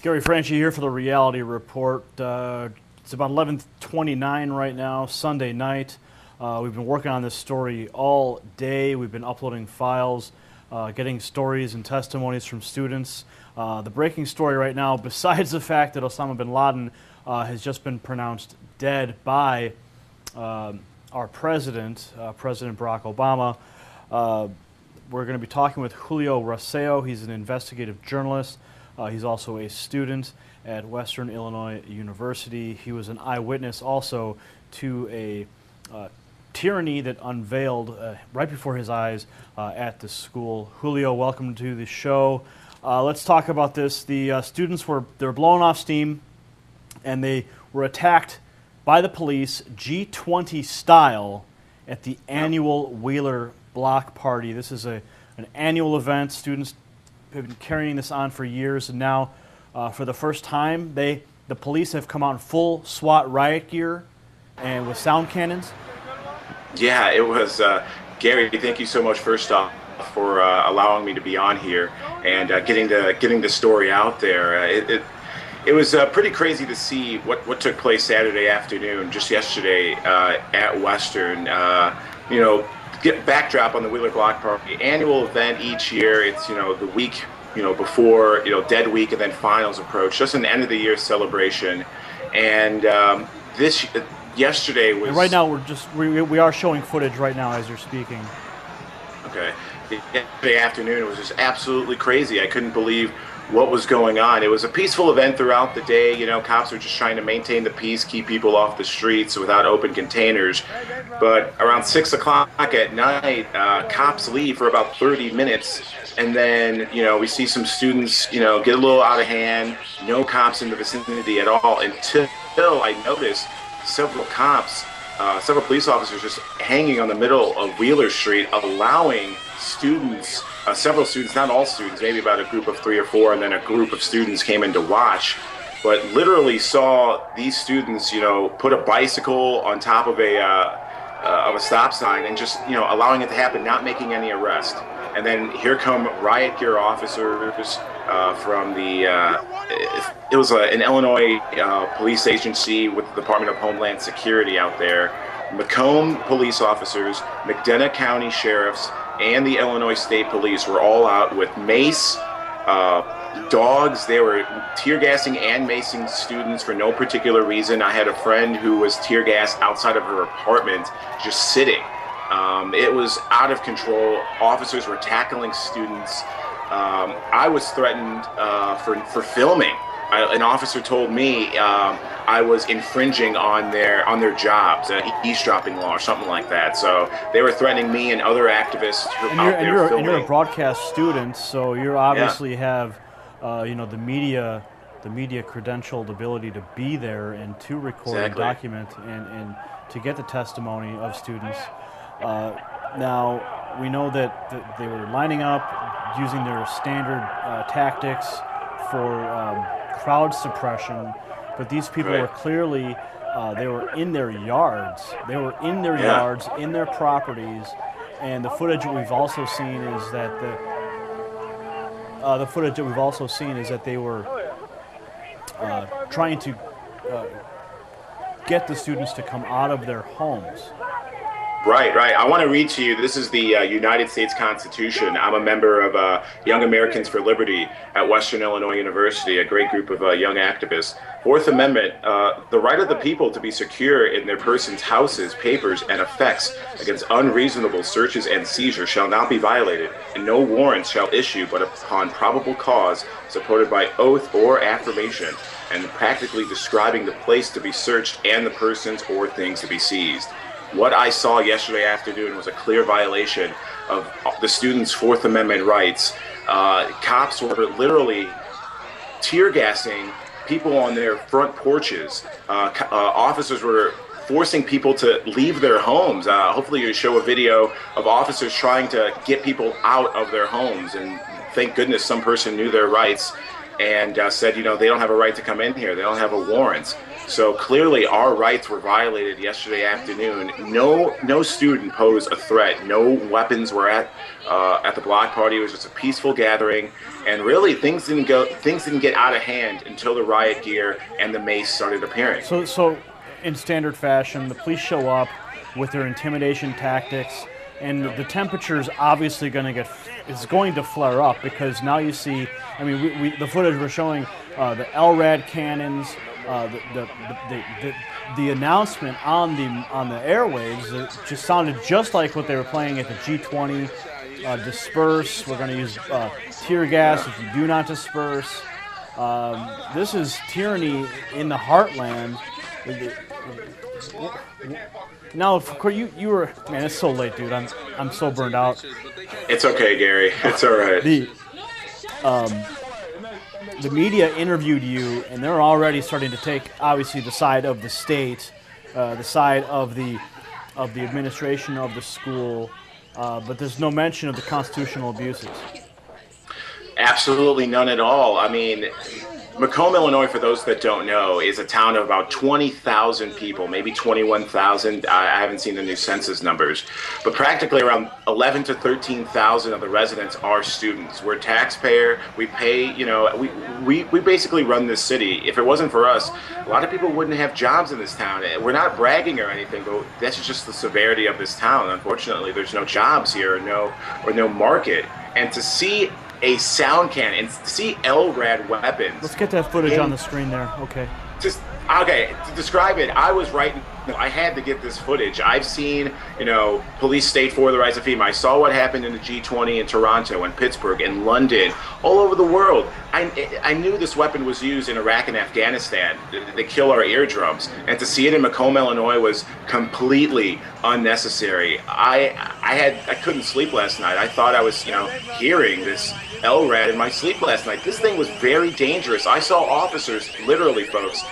Gary Franchi here for the Reality Report. It's about 11:29 right now, Sunday night. We've been working on this story all day. We've been uploading files, getting stories and testimonies from students. The breaking story right now, besides the fact that Osama bin Laden has just been pronounced dead by our president, President Barack Obama, we're going to be talking with Julio Raseo. He's an investigative journalist. He's also a student at Western Illinois University. He was an eyewitness also to a tyranny that unveiled right before his eyes at the school. Julio, welcome to the show. Let's talk about this. The students were blowing off steam, and they were attacked by the police G20 style at the annual Wheeler Block Party. This is an annual event. Students have been carrying this on for years, and now for the first time the police have come out in full SWAT riot gear and with sound cannons. Yeah, it was Gary, thank you so much first off for allowing me to be on here and getting the story out there. It was pretty crazy to see what took place Saturday afternoon, just yesterday at Western. Backdrop on the Wheeler Block Party, annual event each year. It's the week before Dead Week and then finals approach, just an end of the year celebration. And yesterday was. And right now we are showing footage right now as you're speaking. Okay, yesterday afternoon it was just absolutely crazy. I couldn't believe what was going on. It was a peaceful event throughout the day. Cops were just trying to maintain the peace, keep people off the streets without open containers. But around 6 o'clock at night, cops leave for about 30 minutes. And then, we see some students, get a little out of hand. No cops in the vicinity at all until I noticed several police officers just hanging on the middle of Wheeler Street, allowing students, several students, not all students, maybe about a group of 3 or 4, and then a group of students came in to watch, but literally saw these students, put a bicycle on top of a stop sign and just, allowing it to happen, not making any arrest. And then here come riot gear officers from it was an Illinois police agency with the Department of Homeland Security out there, Macomb police officers, McDonough County sheriffs, and the Illinois State Police were all out with mace, dogs. They were tear gassing and macing students for no particular reason. I had a friend who was tear gassed outside of her apartment, just sitting. It was out of control. Officers were tackling students. I was threatened for filming. An officer told me I was infringing on their jobs, eavesdropping law or something like that. So they were threatening me and other activists out there filming. And you're a broadcast student, so you obviously have the media credentialed ability to be there and to record and document and to get the testimony of students. Now we know that they were lining up using their standard tactics for crowd suppression, but these people were clearly they were in their yards. They were in their yards, in their properties, and the footage that we've also seen is that they were trying to get the students to come out of their homes. Right. I want to read to you, this is the United States Constitution. I'm a member of Young Americans for Liberty at Western Illinois University, a great group of young activists. Fourth Amendment, the right of the people to be secure in their persons, houses, papers, and effects against unreasonable searches and seizures shall not be violated, and no warrants shall issue but upon probable cause supported by oath or affirmation, and practically describing the place to be searched and the persons or things to be seized. What I saw yesterday afternoon was a clear violation of the students' Fourth Amendment rights. Cops were literally tear gassing people on their front porches. Officers were forcing people to leave their homes. Hopefully you show a video of officers trying to get people out of their homes. And thank goodness some person knew their rights and said, they don't have a right to come in here. They don't have a warrant. So clearly our rights were violated yesterday afternoon. No student posed a threat. No weapons were at the block party. It was just a peaceful gathering, and really things didn't get out of hand until the riot gear and the mace started appearing. So in standard fashion, the police show up with their intimidation tactics, and the temperature's obviously going to flare up, because now you see, I mean, the footage we're showing, the LRAD cannons, the announcement on the airwaves, it just sounded just like what they were playing at the G20. Disperse. We're going to use tear gas if you do not disperse. This is tyranny in the heartland. Now, of course, you were, man, it's so late, dude. I'm so burned out. It's okay, Gary. It's all right. The media interviewed you, and they're already starting to take, obviously, the side of the state, the side of the administration of the school, but there's no mention of the constitutional abuses. Absolutely none at all. I mean, Macomb, Illinois, for those that don't know, is a town of about 20,000 people, maybe 21,000. I haven't seen the new census numbers, but practically around 11 to 13,000 of the residents are students. We're taxpayer. We pay, we basically run this city. If it wasn't for us, a lot of people wouldn't have jobs in this town. We're not bragging or anything, but that's just the severity of this town. Unfortunately, there's no jobs here or no market. And to see a sound cannon and see LRAD weapons. Let's get that footage on the screen there. Okay. Okay, to describe it, I had to get this footage. I've seen, police state for the rise of FEMA. I saw what happened in the G20 in Toronto and Pittsburgh and London, all over the world. I knew this weapon was used in Iraq and Afghanistan to kill our eardrums, and to see it in Macomb, Illinois was completely unnecessary. I couldn't sleep last night. I thought I was, hearing this LRAD in my sleep last night. This thing was very dangerous. I saw officers, literally, folks,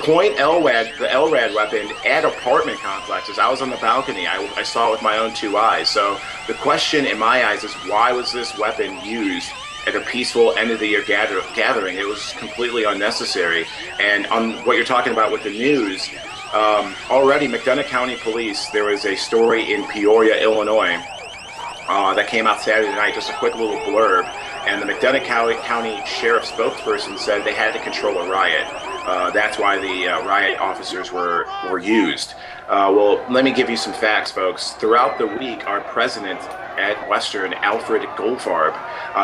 point the LRAD weapon at apartment complexes. I was on the balcony. I saw it with my own two eyes. So the question in my eyes is, why was this weapon used at a peaceful end of the year gathering? It was completely unnecessary. And on what you're talking about with the news, already McDonough County Police, there was a story in Peoria, Illinois, that came out Saturday night, just a quick little blurb, and the McDonough County Sheriff's spokesperson said they had to control a riot. That's why the riot officers were used. Well, let me give you some facts, folks. Throughout the week, our president at Western, Alfred Goldfarb,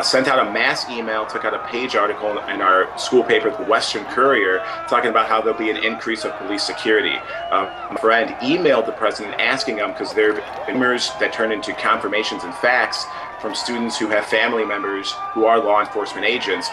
sent out a mass email, took out a page article in our school paper, the Western Courier, talking about how there'll be an increase of police security. My friend emailed the president asking him, because there have been rumors that turned into confirmations and facts from students who have family members who are law enforcement agents,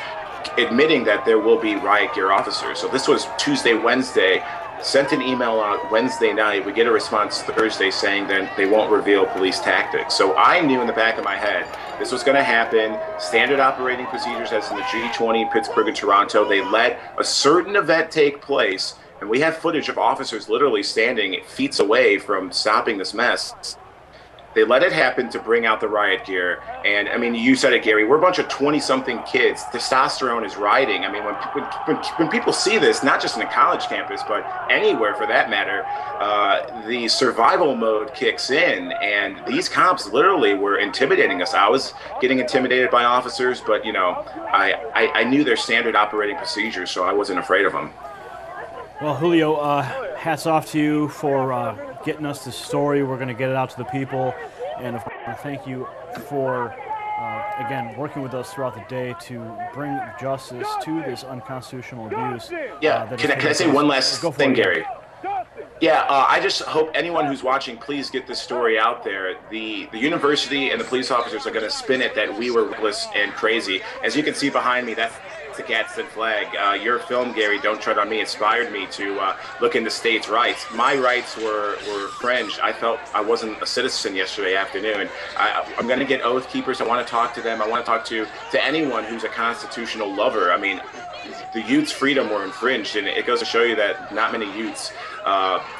admitting that there will be riot gear officers. So this was Tuesday, Wednesday. Sent an email out Wednesday night. We get a response Thursday saying that they won't reveal police tactics. So I knew in the back of my head this was going to happen. Standard operating procedures as in the G20, Pittsburgh, and Toronto. They let a certain event take place, and we have footage of officers literally standing feet away from stopping this mess. They let it happen to bring out the riot gear. And I mean, you said it, Gary, we're a bunch of 20-something kids. Testosterone is riding. I mean, when people see this, not just in a college campus, but anywhere for that matter, the survival mode kicks in. And these cops literally were intimidating us. I was getting intimidated by officers, but, I knew their standard operating procedures, so I wasn't afraid of them. Well, Julio, hats off to you for getting us this story. We're going to get it out to the people. And of course, thank you for, again, working with us throughout the day to bring justice to this unconstitutional abuse. Yeah, can I say one last thing, Gary? Yeah, I just hope anyone who's watching, please get this story out there. The university and the police officers are going to spin it that we were reckless and crazy. As you can see behind me, that's the Gadsden flag. Your film, Gary, Don't Tread on Me, inspired me to look into states' rights. My rights were infringed. I felt I wasn't a citizen yesterday afternoon. I'm going to get Oath Keepers. I want to talk to them. I want to talk to anyone who's a constitutional lover. I mean, the youth's freedom were infringed, and it goes to show you that not many youths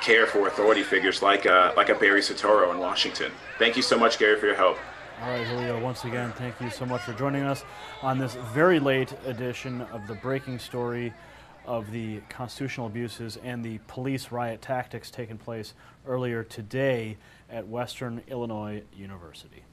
care for authority figures like a Barry Soetoro in Washington. Thank you so much, Gary, for your help. All right, Julio, once again, thank you so much for joining us on this very late edition of the Breaking Story of the constitutional abuses and the police riot tactics taking place earlier today at Western Illinois University.